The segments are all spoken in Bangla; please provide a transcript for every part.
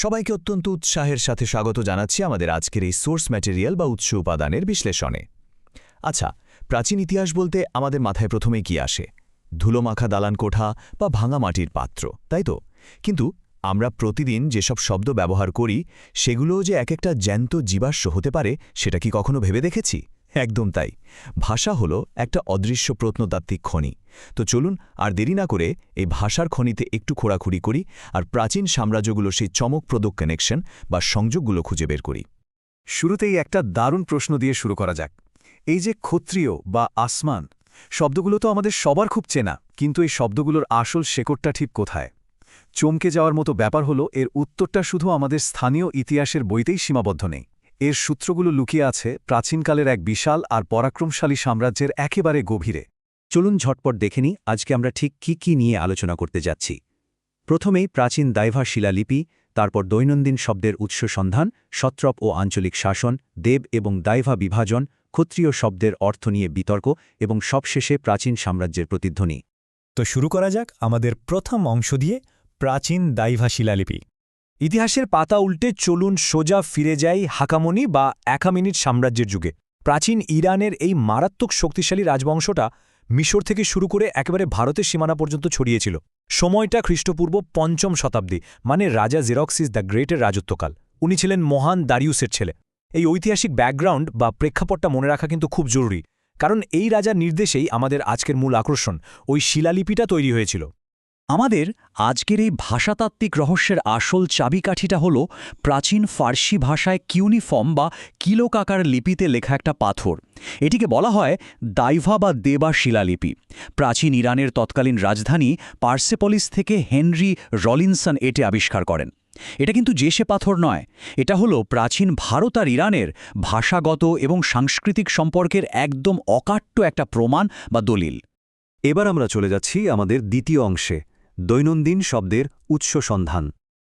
সবাইকে অত্যন্ত উৎসাহের সাথে স্বাগত জানাচ্ছি আমাদের আজকের এই সোর্স ম্যাটেরিয়াল বা উৎস উপাদানের বিশ্লেষণে। আচ্ছা, প্রাচীন ইতিহাস বলতে আমাদের মাথায় প্রথমে কি আসে? ধুলোমাখা দালান কোঠা বা ভাঙা মাটির পাত্র, তাই তো? কিন্তু আমরা প্রতিদিন যেসব শব্দ ব্যবহার করি সেগুলোও যে এক একটা জ্যান্ত জীবাশ্ম হতে পারে, সেটা কি কখনো ভেবে দেখেছি? একদম তাই। ভাষা হলো একটা অদৃশ্য প্রত্নতাত্ত্বিক খনি। তো চলুন আর দেরি না করে এই ভাষার খনিতে একটু খোঁড়াখুড়ি করি আর প্রাচীন সাম্রাজ্যগুলোর সেই চমকপ্রদ কানেকশন বা সংযোগগুলো খুঁজে বের করি। শুরুতেই একটা দারুণ প্রশ্ন দিয়ে শুরু করা যাক। এই যে ক্ষত্রিয় বা আসমান শব্দগুলো তো আমাদের সবার খুব চেনা, কিন্তু এই শব্দগুলোর আসল শেকড়টা ঠিক কোথায়? চমকে যাওয়ার মতো ব্যাপার হলো এর উত্তরটা শুধু আমাদের স্থানীয় ইতিহাসের বইতেই সীমাবদ্ধ নেই। এর সূত্রগুলো লুকিয়ে আছে প্রাচীনকালের এক বিশাল আর পরাক্রমশালী সাম্রাজ্যের একেবারে গভীরে। চলুন ঝটপট দেখে নিই আজকে আমরা ঠিক কি নিয়ে আলোচনা করতে যাচ্ছি। প্রথমেই প্রাচীন দাইভা শিলালিপি, তারপর দৈনন্দিন শব্দের উৎস সন্ধান, সত্রপ ও আঞ্চলিক শাসন, দেব এবং দাইভা বিভাজন, ক্ষত্রিয় শব্দের অর্থ নিয়ে বিতর্ক এবং সবশেষে প্রাচীন সাম্রাজ্যের প্রতিধ্বনি। তো শুরু করা যাক আমাদের প্রথম অংশ দিয়ে, প্রাচীন দাইভা শিলালিপি। ইতিহাসের পাতা উল্টে চলুন সোজা ফিরে যাই হাকামনি বা একামিনিড সাম্রাজ্যের যুগে। প্রাচীন ইরানের এই মারাত্মক শক্তিশালী রাজবংশটা মিশর থেকে শুরু করে একেবারে ভারতের সীমানা পর্যন্ত ছড়িয়েছিল। সময়টা খ্রিস্টপূর্ব ৫ম শতাব্দী, মানে রাজা জেরক্সিস দ্য গ্রেটের রাজত্বকাল। উনি ছিলেন মহান দারিউসের ছেলে। এই ঐতিহাসিক ব্যাকগ্রাউন্ড বা প্রেক্ষাপটটা মনে রাখা কিন্তু খুব জরুরি, কারণ এই রাজার নির্দেশেই আমাদের আজকের মূল আকর্ষণ, ওই শিলালিপিটা তৈরি হয়েছিল। আমাদের আজকের এই ভাষাতাত্ত্বিক রহস্যের আসল চাবিকাঠিটা হল প্রাচীন ফার্সি ভাষায় কিউনিফর্ম বা কিলোকাকার লিপিতে লেখা একটা পাথর। এটিকে বলা হয় দাইভা বা দেবা শিলালিপি। প্রাচীন ইরানের তৎকালীন রাজধানী পার্সেপলিস থেকে হেনরি রলিনসন এটি আবিষ্কার করেন। এটা কিন্তু যে পাথর নয়, এটা হলো প্রাচীন ভারত আর ইরানের ভাষাগত এবং সাংস্কৃতিক সম্পর্কের একদম অকাট্য একটা প্রমাণ বা দলিল। এবার আমরা চলে যাচ্ছি আমাদের দ্বিতীয় অংশে, দৈনন্দিন শব্দের উৎস সন্ধান।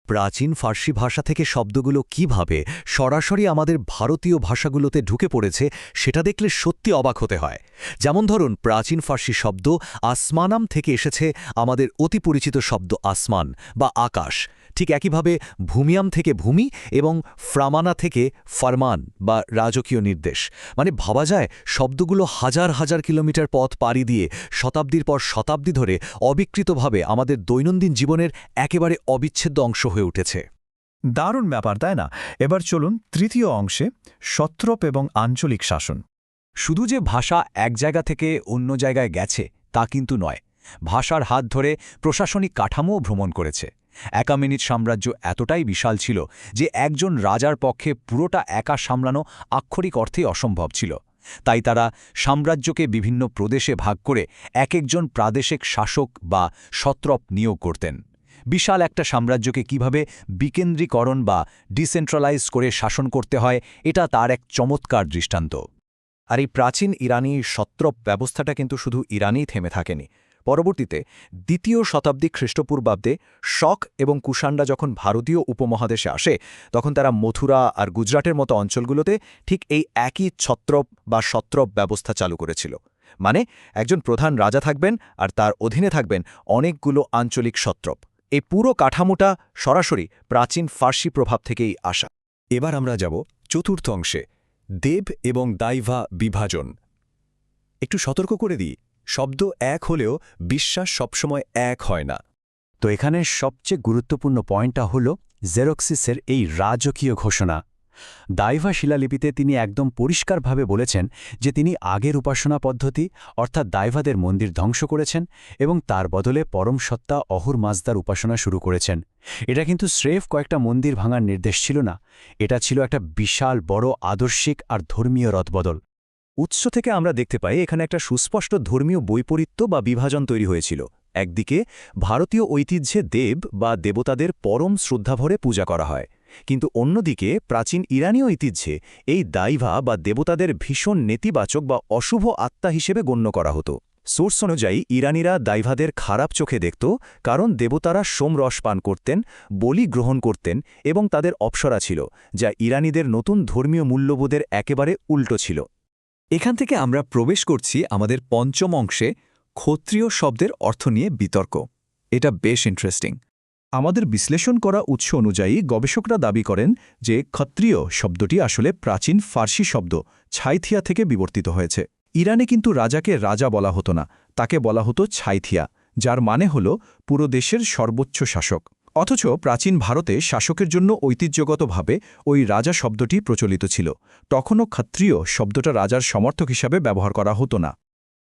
প্রাচীন ফার্সি ভাষা থেকে শব্দগুলো কিভাবে সরাসরি আমাদের ভারতীয় ভাষাগুলোতে ঢুকে পড়েছে সেটা দেখলে সত্যি অবাক হতে হয়। যেমন ধরুন, প্রাচীন ফার্সি শব্দ আসমানাম থেকে এসেছে আমাদের অতি পরিচিত শব্দ আসমান বা আকাশ। ঠিক একইভাবে ভূমিয়াম থেকে ভূমি এবং ফ্রামানা থেকে ফরমান বা রাজকীয় নির্দেশ। মানে ভাবা যায় শব্দগুলো হাজার হাজার কিলোমিটার পথ পাড়ি দিয়ে শতাব্দীর পর শতাব্দী ধরে অবিকৃতভাবে আমাদের দৈনন্দিন জীবনের একেবারে অবিচ্ছেদ্য অংশ হয়ে উঠেছে। দারুণ ব্যাপার, তাই না? এবার চলুন তৃতীয় অংশে, সত্রপ এবং আঞ্চলিক শাসন। শুধু যে ভাষা এক জায়গা থেকে অন্য জায়গায় গেছে তা কিন্তু নয়, ভাষার হাত ধরে প্রশাসনিক কাঠামোও ভ্রমণ করেছে। একামিনিড সাম্রাজ্য এতটাই বিশাল ছিল যে একজন রাজার পক্ষে পুরোটা একা সামলানো আক্ষরিক অর্থেই অসম্ভব ছিল। তাই তারা সাম্রাজ্যকে বিভিন্ন প্রদেশে ভাগ করে এক একজন প্রাদেশিক শাসক বা সত্রপ নিয়োগ করতেন। বিশাল একটা সাম্রাজ্যকে কিভাবে বিকেন্দ্রীকরণ বা ডিসেন্ট্রালাইজ করে শাসন করতে হয়, এটা তার এক চমৎকার দৃষ্টান্ত। আর এই প্রাচীন ইরানি সত্রপ ব্যবস্থাটা কিন্তু শুধু ইরানেই থেমে থাকেনি। পরবর্তীতে ২য় শতাব্দী খ্রিস্টপূর্বাব্দে শক এবং কুষাণরা যখন ভারতীয় উপমহাদেশে আসে, তখন তারা মথুরা আর গুজরাটের মতো অঞ্চলগুলোতে ঠিক এই একই ছত্রপ বা সত্রপ ব্যবস্থা চালু করেছিল। মানে একজন প্রধান রাজা থাকবেন আর তার অধীনে থাকবেন অনেকগুলো আঞ্চলিক সত্রপ। এই পুরো কাঠামোটা সরাসরি প্রাচীন ফার্সি প্রভাব থেকেই আসা। এবার আমরা যাব চতুর্থ অংশে, দেব এবং দাইভা বিভাজন। একটু সতর্ক করে দিই, শব্দ এক হলেও বিশ্বাস সবসময় এক হয় না। তো এখানে সবচেয়ে গুরুত্বপূর্ণ পয়েন্টটা হল জেরক্সিসের এই রাজকীয় ঘোষণা। দাইভা শিলালিপিতে তিনি একদম পরিষ্কারভাবে বলেছেন যে তিনি আগের উপাসনা পদ্ধতি অর্থাৎ দাইভাদের মন্দির ধ্বংস করেছেন এবং তার বদলে পরম সত্তা অহুর মাজদার উপাসনা শুরু করেছেন। এটা কিন্তু স্রেফ কয়েকটা মন্দির ভাঙার নির্দেশ ছিল না, এটা ছিল একটা বিশাল বড় আদর্শিক আর ধর্মীয় রদবদল। উৎস থেকে আমরা দেখতে পাই এখানে একটা সুস্পষ্ট ধর্মীয় বৈপরীত্য বা বিভাজন তৈরি হয়েছিল। একদিকে ভারতীয় ঐতিহ্যে দেব বা দেবতাদের পরম শ্রদ্ধাভরে পূজা করা হয়, কিন্তু অন্যদিকে প্রাচীন ইরানি ঐতিহ্যে এই দাইভা বা দেবতাদের ভীষণ নেতিবাচক বা অশুভ আত্মা হিসেবে গণ্য করা হতো। সোর্স অনুযায়ী ইরানিরা দাইভাদের খারাপ চোখে দেখত, কারণ দেবতারা সোমরস পান করতেন, বলি গ্রহণ করতেন এবং তাদের অপ্সরা ছিল, যা ইরানিদের নতুন ধর্মীয় মূল্যবোধের একেবারে উল্টো ছিল। এখান থেকে আমরা প্রবেশ করছি আমাদের পঞ্চম অংশে, ক্ষত্রিয় শব্দের অর্থ নিয়ে বিতর্ক। এটা বেশ ইন্টারেস্টিং। আমাদের বিশ্লেষণ করা উৎস অনুযায়ী গবেষকরা দাবি করেন যে ক্ষত্রিয় শব্দটি আসলে প্রাচীন ফার্সি শব্দ ছাইথিয়া থেকে বিবর্তিত হয়েছে। ইরানে কিন্তু রাজাকে রাজা বলা হতো না, তাকে বলা হতো ছাইথিয়া, যার মানে হল পুরো দেশের সর্বোচ্চ শাসক। অথচ প্রাচীন ভারতে শাসকের জন্য ঐতিহ্যগতভাবে ওই রাজা শব্দটি প্রচলিত ছিল। তখনও ক্ষত্রিয় শব্দটা রাজার সমর্থক হিসাবে ব্যবহার করা হতো না।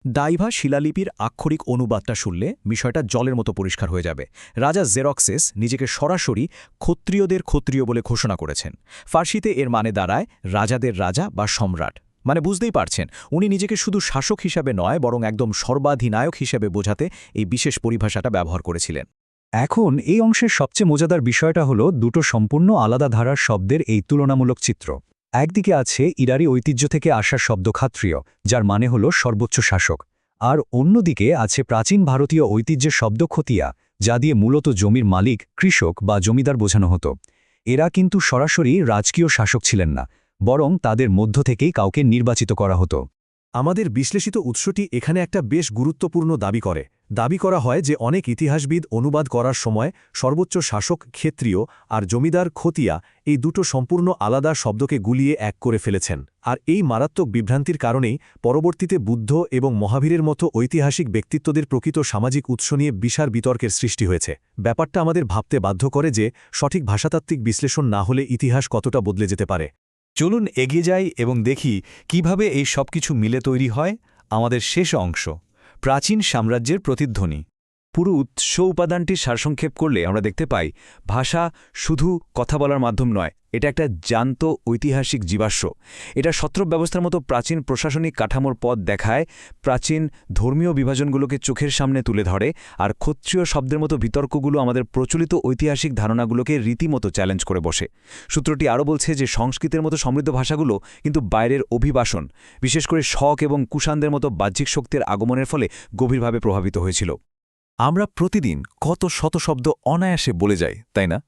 দাইভা শিলালিপির আক্ষরিক অনুবাদটা শুনলে বিষয়টা জলের মতো পরিষ্কার হয়ে যাবে। রাজা জেরক্সেস নিজেকে সরাসরি ক্ষত্রিয়দের ক্ষত্রিয় বলে ঘোষণা করেছেন। ফার্সিতে এর মানে দাঁড়ায় রাজাদের রাজা বা সম্রাট। মানে বুঝতেই পারছেন, উনি নিজেকে শুধু শাসক হিসাবে নয় বরং একদম সর্বাধিনায়ক হিসেবে বোঝাতে এই বিশেষ পরিভাষাটা ব্যবহার করেছিলেন। এখন এই অংশের সবচেয়ে মজাদার বিষয়টা হলো দুটো সম্পূর্ণ আলাদা ধারার শব্দের এই তুলনামূলক চিত্র। একদিকে আছে ইরারি ঐতিহ্য থেকে আসা শব্দ ক্ষত্রিয়, যার মানে হল সর্বোচ্চ শাসক, আর অন্যদিকে আছে প্রাচীন ভারতীয় ঐতিহ্যের শব্দ খতিয়া, যা দিয়ে মূলত জমির মালিক, কৃষক বা জমিদার বোঝানো হতো। এরা কিন্তু সরাসরি রাজকীয় শাসক ছিলেন না, বরং তাদের মধ্য থেকেই কাউকে নির্বাচিত করা হতো। আমাদের বিশ্লেষিত উৎসটি এখানে একটা বেশ গুরুত্বপূর্ণ দাবি করা হয় যে অনেক ইতিহাসবিদ অনুবাদ করার সময় সর্বোচ্চ শাসক ক্ষত্রিয় আর জমিদার খতিয়া এই দুটো সম্পূর্ণ আলাদা শব্দকে গুলিয়ে এক করে ফেলেছেন। আর এই মারাত্মক বিভ্রান্তির কারণেই পরবর্তীতে বুদ্ধ এবং মহাবীরের মতো ঐতিহাসিক ব্যক্তিত্বদের প্রকৃত সামাজিক উৎস নিয়ে বিশাল বিতর্কের সৃষ্টি হয়েছে। ব্যাপারটা আমাদের ভাবতে বাধ্য করে যে সঠিক ভাষাতাত্ত্বিক বিশ্লেষণ না হলে ইতিহাস কতটা বদলে যেতে পারে। চলুন এগিয়ে যাই এবং দেখি কিভাবে এই সবকিছু মিলে তৈরি হয় আমাদের শেষ অংশ, প্রাচীন সাম্রাজ্যের প্রতিধ্বনি। পুরো উৎস উপাদানটির সারসংক্ষেপ করলে আমরা দেখতে পাই ভাষা শুধু কথা বলার মাধ্যম নয়, এটা একটা জ্যান্ত ঐতিহাসিক জীবাশ্ম। এটা সত্রপ ব্যবস্থার মতো প্রাচীন প্রশাসনিক কাঠামোর পথ দেখায়, প্রাচীন ধর্মীয় বিভাজনগুলোকে চোখের সামনে তুলে ধরে, আর ক্ষত্রিয় শব্দের মতো বিতর্কগুলো আমাদের প্রচলিত ঐতিহাসিক ধারণাগুলোকে রীতিমতো চ্যালেঞ্জ করে বসে। সূত্রটি আরও বলছে যে সংস্কৃতের মতো সমৃদ্ধ ভাষাগুলো কিন্তু বাইরের অভিবাসন, বিশেষ করে শক এবং কুষাণদের মতো বাহ্যিক শক্তির আগমনের ফলে গভীরভাবে প্রভাবিত হয়েছিল। আমরা প্রতিদিন কত শত শব্দ অনায়াসে বলে যাই, তাই না?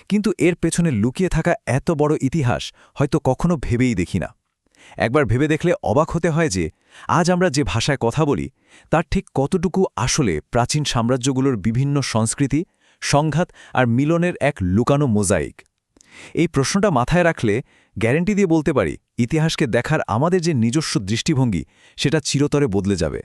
কিন্তু এর পেছনে লুকিয়ে থাকা এত বড় ইতিহাস হয়তো কখনো ভেবেই দেখি না। একবার ভেবে দেখলে অবাক হতে হয় যে আজ আমরা যে ভাষায় কথা বলি তার ঠিক কতটুকু আসলে প্রাচীন সাম্রাজ্যগুলোর বিভিন্ন সংস্কৃতি, সংঘাত আর মিলনের এক লুকানো মোজাইক। এই প্রশ্নটা মাথায় রাখলে গ্যারেন্টি দিয়ে বলতে পারি, ইতিহাসকে দেখার আমাদের যে নিজস্ব দৃষ্টিভঙ্গি সেটা চিরতরে বদলে যাবে।